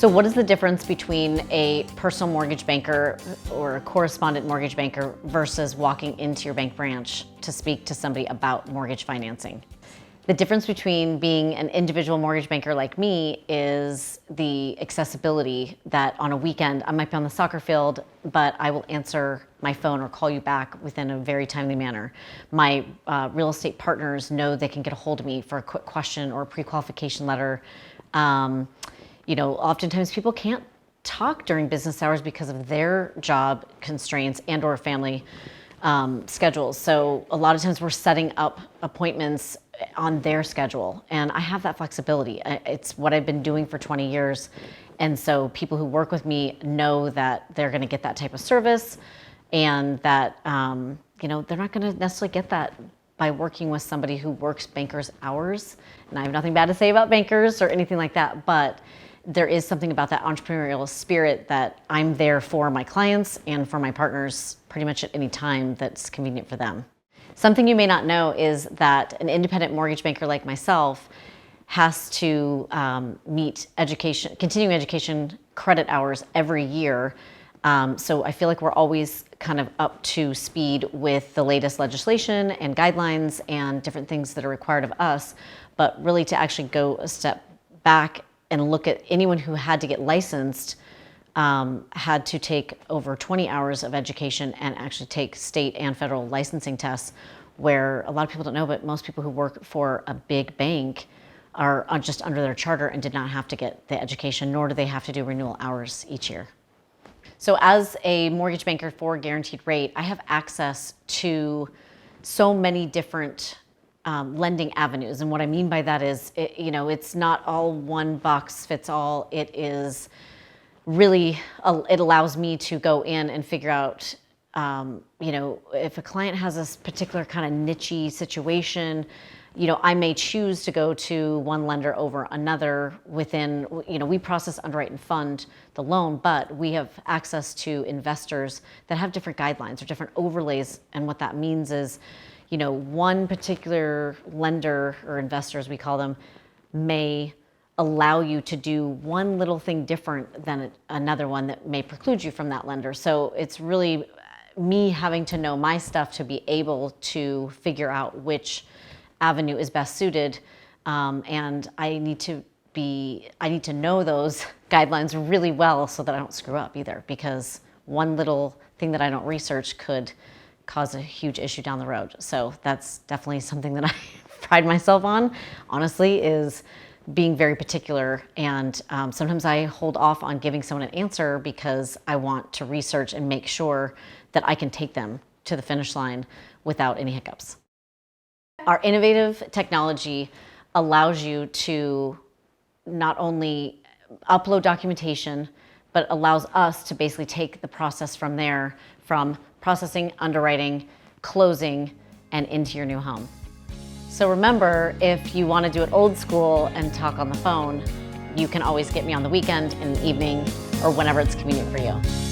So what is the difference between a personal mortgage banker or a correspondent mortgage banker versus walking into your bank branch to speak to somebody about mortgage financing? The difference between being an individual mortgage banker like me is the accessibility that on a weekend I might be on the soccer field, but I will answer my phone or call you back within a very timely manner. My real estate partners know they can get a hold of me for a quick question or a pre-qualification letter. Oftentimes people can't talk during business hours because of their job constraints and or family schedules. So a lot of times we're setting up appointments on their schedule, and I have that flexibility. It's what I've been doing for 20 years. And so people who work with me know that they're going to get that type of service, and that they're not going to necessarily get that by working with somebody who works bankers' hours. And I have nothing bad to say about bankers or anything like that, but there is something about that entrepreneurial spirit that I'm there for my clients and for my partners pretty much at any time that's convenient for them. Something you may not know is that an independent mortgage banker like myself has to meet continuing education credit hours every year. So I feel like we're always kind of up to speed with the latest legislation and guidelines and different things that are required of us. But really to actually go a step back and look at anyone who had to get licensed had to take over 20 hours of education and actually take state and federal licensing tests, where a lot of people don't know, but most people who work for a big bank are just under their charter and did not have to get the education, nor do they have to do renewal hours each year. So as a mortgage banker for Guaranteed Rate, I have access to so many different lending avenues. And what I mean by that is, it's not all one box fits all. It is really, it allows me to go in and figure out, if a client has a particular kind of niche situation, I may choose to go to one lender over another within, we process, underwrite, and fund the loan, but we have access to investors that have different guidelines or different overlays. And what that means is, one particular lender or investor, as we call them, may allow you to do one little thing different than another one that may preclude you from that lender. So it's really me having to know my stuff to be able to figure out which avenue is best suited. And I need to know those guidelines really well so that I don't screw up either, because one little thing that I don't research could cause a huge issue down the road. So that's definitely something that I pride myself on, honestly, is being very particular. And sometimes I hold off on giving someone an answer because I want to research and make sure that I can take them to the finish line without any hiccups. Our innovative technology allows you to not only upload documentation, but allows us to basically take the process from there, from processing, underwriting, closing, and into your new home. So remember, if you want to do it old school and talk on the phone, you can always get me on the weekend, in the evening, or whenever it's convenient for you.